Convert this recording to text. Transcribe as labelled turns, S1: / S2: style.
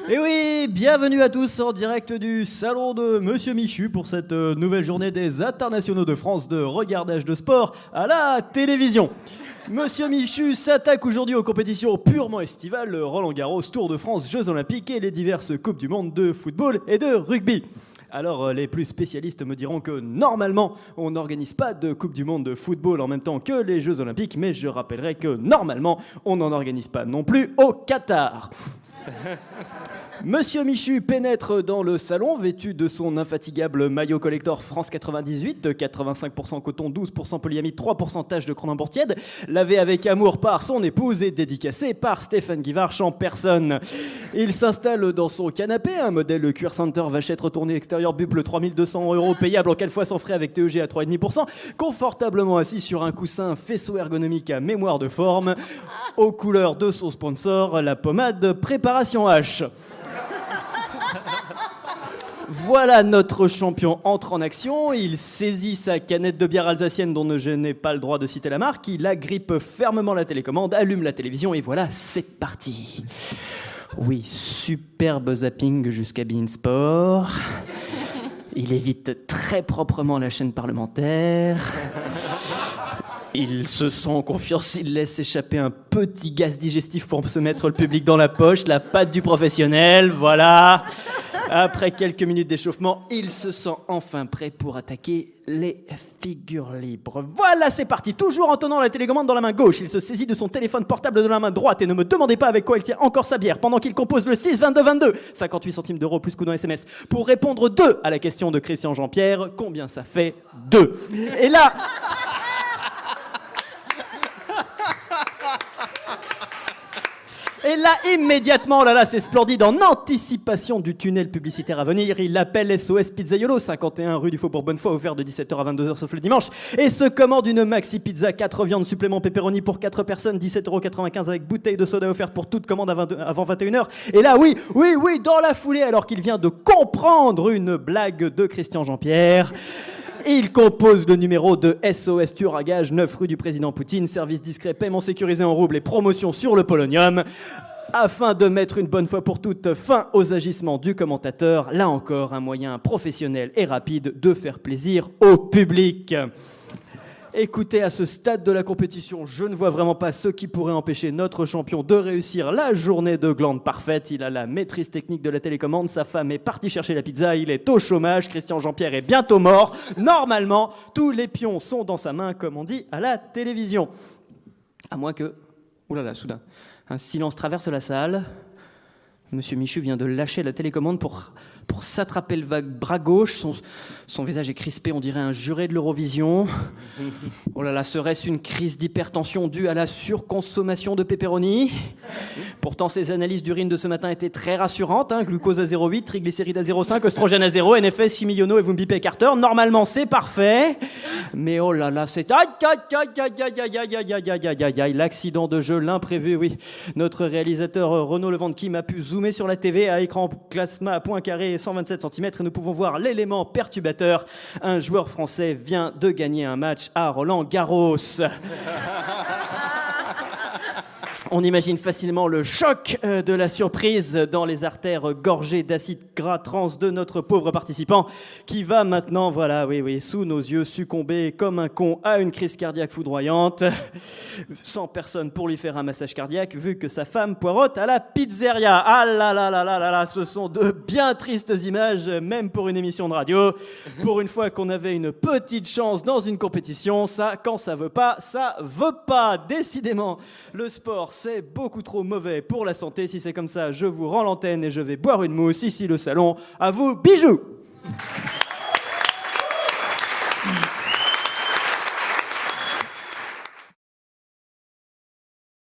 S1: Et oui, bienvenue à tous en direct du salon de Monsieur Michu pour cette nouvelle journée des internationaux de France de regardage de sport à la télévision. Monsieur Michu s'attaque aujourd'hui aux compétitions purement estivales, Roland-Garros, Tour de France, Jeux Olympiques et les diverses Coupes du Monde de football et de rugby. Alors, les plus spécialistes me diront que normalement, on n'organise pas de Coupe du Monde de football en même temps que les Jeux Olympiques, mais je rappellerai que normalement, on n'en organise pas non plus au Qatar. Monsieur Michu pénètre dans le salon, vêtu de son infatigable maillot collector France 98, 85% coton, 12% polyamide, 3% tache de Cronenbourg tiède, lavé avec amour par son épouse et dédicacé par Stéphane Guivarch en personne. Il s'installe dans son canapé, un modèle Cuir Center vachette retournée extérieur buple 3200 € payable en 4 fois sans frais avec TEG à 3,5%, confortablement assis sur un coussin faisceau ergonomique à mémoire de forme, aux couleurs de son sponsor, la pommade Préparation H. Voilà, notre champion entre en action, il saisit sa canette de bière alsacienne dont je n'ai pas le droit de citer la marque, il agrippe fermement la télécommande, allume la télévision et voilà, c'est parti. Oui, superbe zapping jusqu'à beIN Sport. Il évite très proprement la chaîne parlementaire. Il se sent en confiance, il laisse échapper un petit gaz digestif pour se mettre le public dans la poche, la patte du professionnel, voilà. Après quelques minutes d'échauffement, il se sent enfin prêt pour attaquer les figures libres. Voilà, c'est parti. Toujours en tenant la télécommande dans la main gauche, il se saisit de son téléphone portable de la main droite et ne me demandez pas avec quoi il tient encore sa bière pendant qu'il compose le 6 22 22, 58 centimes d'euros plus coup dans SMS, pour répondre 2 à la question de Christian Jean-Pierre. Combien ça fait 2? Et là... Et là, immédiatement, là, c'est splendide, en anticipation du tunnel publicitaire à venir, il appelle SOS Pizzaiolo, 51 rue du Faubourg Bonnefoy, ouvert de 17h à 22h sauf le dimanche, et se commande une maxi pizza, 4 viandes, supplément pepperoni pour 4 personnes, 17,95 € avec bouteille de soda offerte pour toute commande avant 21h. Et là, oui, dans la foulée, alors qu'il vient de comprendre une blague de Christian Jean-Pierre, il compose le numéro de SOS tueur à gage, 9 rue du Président Poutine, service discret, paiement sécurisé en roubles et promotion sur le polonium. Afin de mettre une bonne fois pour toutes fin aux agissements du commentateur, là encore un moyen professionnel et rapide de faire plaisir au public. Écoutez, à ce stade de la compétition, je ne vois vraiment pas ce qui pourrait empêcher notre champion de réussir la journée de glande parfaite. Il a la maîtrise technique de la télécommande, sa femme est partie chercher la pizza, il est au chômage, Christian Jean-Pierre est bientôt mort. Normalement, tous les pions sont dans sa main, comme on dit à la télévision. À moins que... Oulala, soudain, un silence traverse la salle. Monsieur Michu vient de lâcher la télécommande pour s'attraper le bras gauche. Son visage est crispé, on dirait un juré de l'Eurovision. Oh là là, serait-ce une crise d'hypertension due à la surconsommation de pepperoni? Pourtant, ses analyses d'urine de ce matin étaient très rassurantes. Glucose à 0,8, triglycérides à 0,5, oestrogène à 0, NFS, chimiono et vous me bipez Carter. Normalement, c'est parfait. Mais oh là là, c'est... Aïe, l'accident de jeu, l'imprévu, oui. Notre réalisateur Renaud Leventkim a pu zoomer sur la TV à écran plasma à point carré 127 cm et nous pouvons voir l'élément perturbateur. Un joueur français vient de gagner un match à Roland-Garros. On imagine facilement le choc de la surprise dans les artères gorgées d'acide gras trans de notre pauvre participant qui va maintenant, voilà, oui, sous nos yeux, succomber comme un con à une crise cardiaque foudroyante, sans personne pour lui faire un massage cardiaque, vu que sa femme poireaute à la pizzeria. Ah là là là là là là, ce sont de bien tristes images, même pour une émission de radio. Pour une fois qu'on avait une petite chance dans une compétition, ça, quand ça veut pas, ça veut pas. Décidément, le sport, c'est beaucoup trop mauvais pour la santé. Si c'est comme ça, je vous rends l'antenne et je vais boire une mousse. Ici le salon, à vous, bijoux.